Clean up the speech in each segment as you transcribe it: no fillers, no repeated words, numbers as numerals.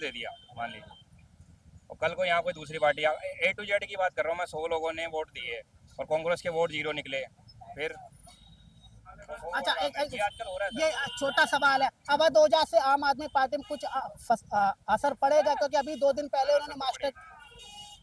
दे दिया मान लीजिए, और कल को यहाँ कोई दूसरी पार्टी A to Z की बात कर रहा हूँ मैं, 100 लोगों ने वोट दिए और कांग्रेस के वोट 0 निकले, फिर अच्छा ये आजकल हो रहा है ये सर। छोटा सवाल है, अवध ओझा से आम आदमी पार्टी में कुछ असर पड़ेगा? क्योंकि अभी 2 दिन पहले उन्होंने मास्टर।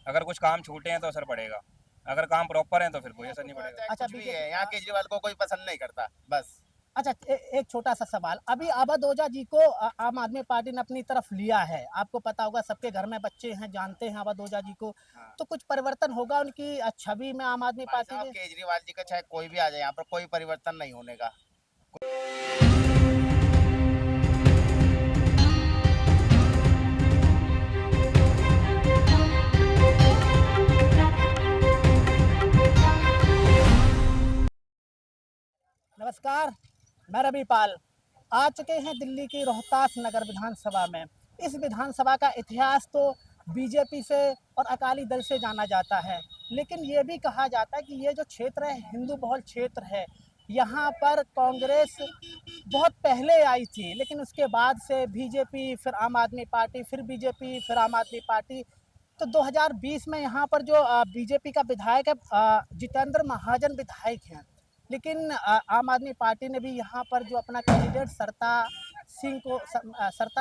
अगर कुछ काम छूटे हैं तो असर पड़ेगा, अगर काम प्रॉपर है तो फिर कोई असर नहीं पड़ेगा। अच्छा कुछ भी है, यहाँ केजरीवाल को कोई पसंद नहीं करता बस। अच्छा एक छोटा सा सवाल, अभी अवध ओझा जी को आम आदमी पार्टी ने अपनी तरफ लिया है, आपको पता होगा, सबके घर में बच्चे हैं, जानते हैं अवध ओझा जी को। हाँ। तो कुछ परिवर्तन होगा उनकी छवि में आम आदमी भाई पार्टी साहब, के? केजरीवाल जी का चाहे कोई भी आ जाए, यहाँ पर कोई परिवर्तन नहीं होने का। नमस्कार, मैं रवि पाल। आ चुके हैं दिल्ली की रोहतास नगर विधानसभा में। इस विधानसभा का इतिहास तो बीजेपी से और अकाली दल से जाना जाता है, लेकिन ये भी कहा जाता है कि ये जो क्षेत्र है हिंदू बहुल क्षेत्र है। यहाँ पर कांग्रेस बहुत पहले आई थी, लेकिन उसके बाद से बीजेपी, फिर आम आदमी पार्टी, फिर बीजेपी, फिर आम आदमी पार्टी। तो 2020 में यहाँ पर जो बीजेपी का विधायक है, जितेंद्र महाजन विधायक हैं, लेकिन आम आदमी पार्टी ने भी यहाँ पर जो अपना कैंडिडेट सरता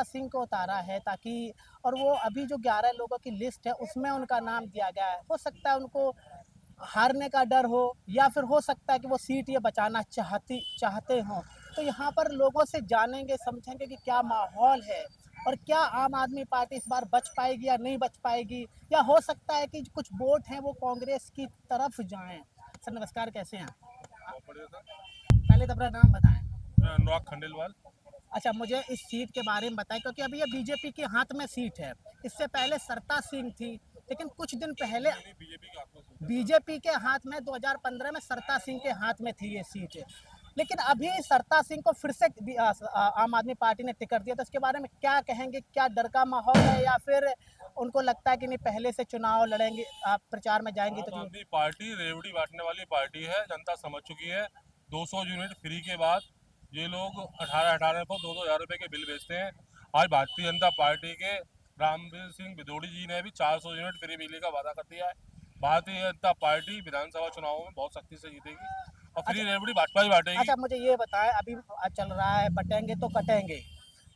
सिंह को उतारा है, ताकि, और वो अभी जो 11 लोगों की लिस्ट है उसमें उनका नाम दिया गया है। हो सकता है उनको हारने का डर हो, या फिर हो सकता है कि वो सीट ये बचाना चाहते हों। तो यहाँ पर लोगों से जानेंगे, समझेंगे कि क्या माहौल है और क्या आम आदमी पार्टी इस बार बच पाएगी या नहीं बच पाएगी, या हो सकता है कि कुछ वोट हैं वो कांग्रेस की तरफ जाएं। सर नमस्कार, कैसे हैं? पहले तो अपना नाम बताएं। मैं अनुराग खंडेलवाल। अच्छा, मुझे इस सीट के बारे में बताएं, क्योंकि अभी ये बीजेपी के हाथ में सीट है। इससे पहले सरता सिंह थी, लेकिन कुछ दिन पहले बीजेपी के हाथ में 2015 में सरता सिंह के हाथ में थी ये सीट। लेकिन अभी सरता सिंह को फिर से आम आदमी पार्टी ने टिकट दिया, तो इसके बारे में क्या कहेंगे? क्या डर का माहौल है, या फिर उनको लगता है कि नहीं पहले से चुनाव लड़ेंगे, आप प्रचार में जाएंगे तो? आम आदमी पार्टी रेवड़ी बांटने वाली पार्टी है, जनता समझ चुकी है। 200 यूनिट फ्री के बाद ये लोग 18 को 2,000 रुपए के बिल बेचते हैं। आज भारतीय जनता पार्टी के रामवीर सिंह बिदोड़ी जी ने भी 400 यूनिट फ्री बिजली का वादा कर दिया है। भारतीय जनता पार्टी विधानसभा चुनावों में बहुत सख्ती से जीतेगी और फ्री रेवड़ी भाजपा ही बांटेगी। अच्छा, मुझे ये बताएं, अभी चल रहा है बटेंगे तो कटेंगे,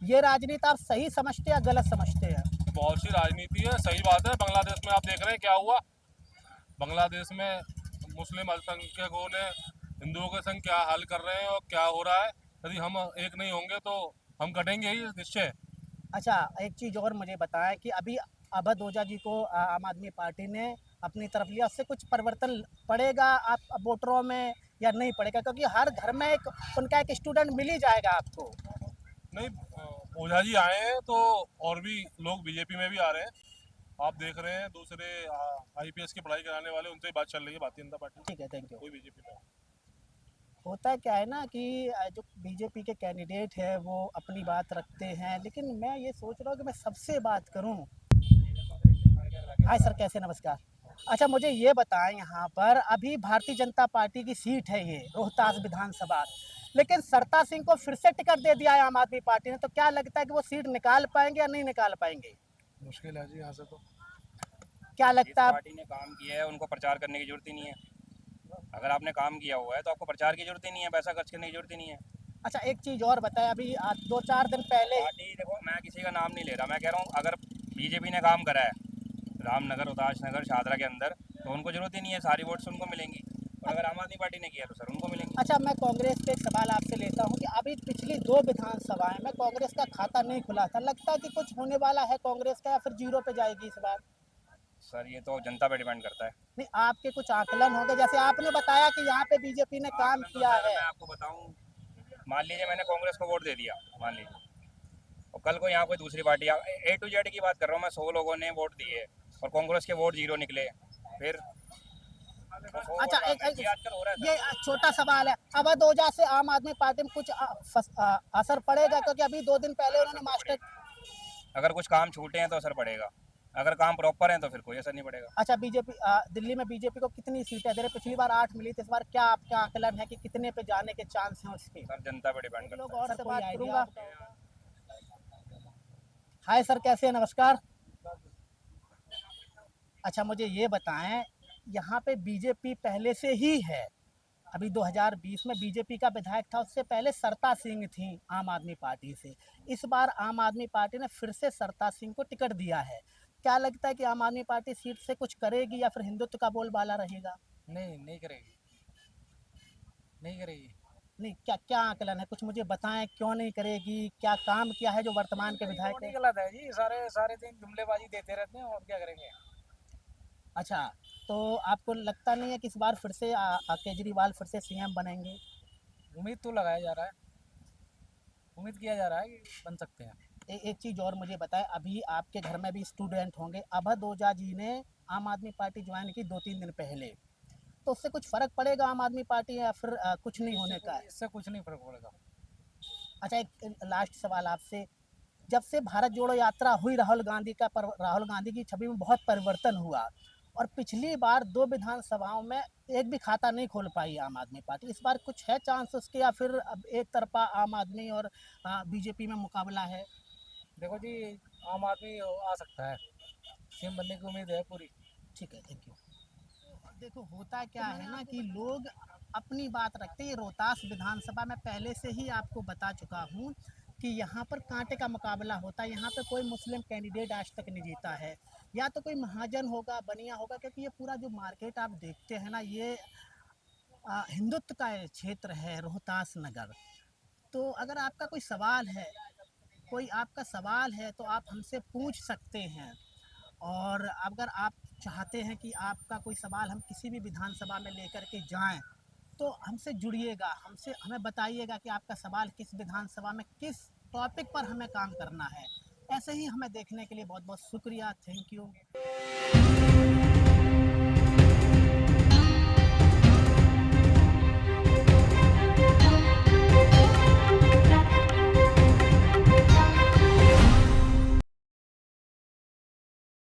ये राजनीति आप सही समझते हैं या गलत समझते हैं? बहुत सी राजनीति है, सही बात है। बांग्लादेश में आप देख रहे हैं क्या हुआ। बांग्लादेश में मुस्लिम अल्पसंख्यकों ने हिंदुओं के संग क्या हाल कर रहे हैं और क्या हो रहा है। यदि हम एक नहीं होंगे तो हम कटेंगे ही निश्चय। अच्छा, एक चीज़ और मुझे बताएं कि अभी अवध ओझा जी को आम आदमी पार्टी ने अपनी तरफ लिया, उससे कुछ परिवर्तन पड़ेगा आप वोटरों में या नहीं पड़ेगा? क्योंकि हर घर में एक उनका एक स्टूडेंट मिल ही जाएगा आपको। नहीं, ओझा जी आए हैं तो और भी लोग बीजेपी में भी आ रहे हैं। आप देख रहे हैं दूसरे IPS की पढ़ाई कराने वाले, उनसे ही बात चल रही है भारतीय जनता पार्टी। ठीक है, थैंक यू। कोई बीजेपी में होता क्या है ना कि जो बीजेपी के कैंडिडेट है वो अपनी बात रखते हैं, लेकिन मैं ये सोच रहा हूँ कि मैं सबसे बात करूँ। हाय सर, कैसे? नमस्कार। अच्छा, मुझे ये बताएं, यहाँ पर अभी भारतीय जनता पार्टी की सीट है ये रोहतास विधानसभा, लेकिन सरता सिंह को फिर से टिकट दे दिया है आम आदमी पार्टी ने। तो क्या लगता है कि वो सीट निकाल पाएंगे या नहीं निकाल पाएंगे? मुश्किल है जी यहाँ से तो। क्या लगता है? पार्टी ने काम किया है उनको प्रचार करने की जरूरत ही नहीं है। अगर आपने काम किया हुआ है तो आपको प्रचार की जरूरत ही नहीं है, पैसा खर्च करने की जरूरत ही नहीं है। अच्छा, एक चीज़ और बताएं, अभी 2-4 दिन पहले। पार्टी देखो, मैं किसी का नाम नहीं ले रहा, मैं कह रहा हूँ अगर बीजेपी ने काम करा है रामनगर, उदास नगर, शादरा के अंदर, तो उनको जरूरत ही नहीं है, सारी वोट्स उनको मिलेंगी। और अगर आम आदमी पार्टी ने किया तो सर उनको मिलेंगी। अच्छा, मैं कांग्रेस पे एक सवाल आपसे लेता हूँ कि अभी पिछली 2 विधानसभाएं में कांग्रेस का खाता नहीं खुला था, लगता है कि कुछ होने वाला है कांग्रेस का, या फिर जीरो पे जाएगी इस बार? सर ये तो जनता पे डिपेंड करता है। नहीं, आपके कुछ आकलन होंगे, जैसे आपने बताया कि यहाँ पे बीजेपी ने काम किया है। मैं आपको बताऊं, मान लीजिए मैंने कांग्रेस को वोट दे दिया मान लीजिए, और कल को यहाँ कोई दूसरी पार्टी A to Z की बात कर रहा हूँ मैं, 100 लोगों ने वोट दिए और कांग्रेस के वोट 0 निकले, फिर अच्छा ये आजकल हो रहा है ये छोटा सवाल है, अवध ओझा से आम आदमी पार्टी में कुछ असर पड़ेगा? क्योंकि अभी 2 दिन पहले उन्होंने मास्टर। अगर कुछ काम छूटे हैं तो असर पड़ेगा, अगर काम प्रॉपर है तो फिर कोई असर नहीं पड़ेगा। अच्छा, बीजेपी दिल्ली में बीजेपी को कितनी सीटें दे रहे? पिछली बार 8 मिली थी, इस बार क्या आपका आकलन है कि कितने पे जाने के चांस हैं उसके? सर जनता पे डिपेंड करता लोग और से बात करूंगा। हाय सर, कैसे हैं? नमस्कार। अच्छा, मुझे ये बताएं, यहाँ पे बीजेपी पहले से ही है। अभी 2020 में बीजेपी का विधायक था, उससे पहले सरता सिंह थी आम आदमी पार्टी से। इस बार आम आदमी पार्टी ने फिर से सरता सिंह को टिकट दिया है। क्या लगता है कि आम आदमी पार्टी सीट से कुछ करेगी या फिर हिंदुत्व का बोलबाला रहेगा? नहीं नहीं करेगी, नहीं करेगी। नहीं, क्या क्या आकलन है? कुछ मुझे बताएं, क्यों नहीं करेगी? क्या काम किया है जो वर्तमान के विधायक नहीं है? गलत है जी, सारे सारे दिन जुमलेबाजी देते रहते हैं, और क्या करेंगे। अच्छा, तो आपको लगता नहीं है कि इस बार फिर से केजरीवाल फिर से सीएम बनेंगे? उम्मीद तो लगाया जा रहा है, उम्मीद किया जा रहा है कि बन सकते हैं। एक चीज़ और मुझे बताएं, अभी आपके घर में भी स्टूडेंट होंगे। अभय ओझा जी ने आम आदमी पार्टी ज्वाइन की 2-3 दिन पहले, तो उससे कुछ फ़र्क पड़ेगा आम आदमी पार्टी या फिर कुछ नहीं होने का है? इससे कुछ नहीं फर्क पड़ेगा। अच्छा, एक लास्ट सवाल आपसे। जब से भारत जोड़ो यात्रा हुई, राहुल गांधी की छवि में बहुत परिवर्तन हुआ, और पिछली बार 2 विधानसभाओं में एक भी खाता नहीं खोल पाई आम आदमी पार्टी। इस बार कुछ है चांस उसके, या फिर अब एक तरफा आम आदमी और बीजेपी में मुकाबला है? देखो जी, आम आदमी आ सकता है, सीएम बनने की उम्मीद है पूरी। ठीक है, थैंक यू। देखो, होता क्या है ना कि लोग अपनी बात रखते हैं। ये रोहतास विधानसभा में पहले से ही आपको बता चुका हूँ कि यहाँ पर कांटे का मुकाबला होता है। यहाँ पे कोई मुस्लिम कैंडिडेट आज तक नहीं जीता है। या तो कोई महाजन होगा, बनिया होगा, क्योंकि ये पूरा जो मार्केट आप देखते हैं ना, ये हिंदुत्व का ये क्षेत्र है, रोहतास नगर। तो अगर आपका कोई आपका सवाल है तो आप हमसे पूछ सकते हैं। और अगर आप चाहते हैं कि आपका कोई सवाल हम किसी भी विधानसभा में लेकर के जाएं, तो हमसे जुड़िएगा, हमें बताइएगा कि आपका सवाल किस विधानसभा में किस टॉपिक पर हमें काम करना है। ऐसे ही हमें देखने के लिए बहुत बहुत शुक्रिया। Thank you.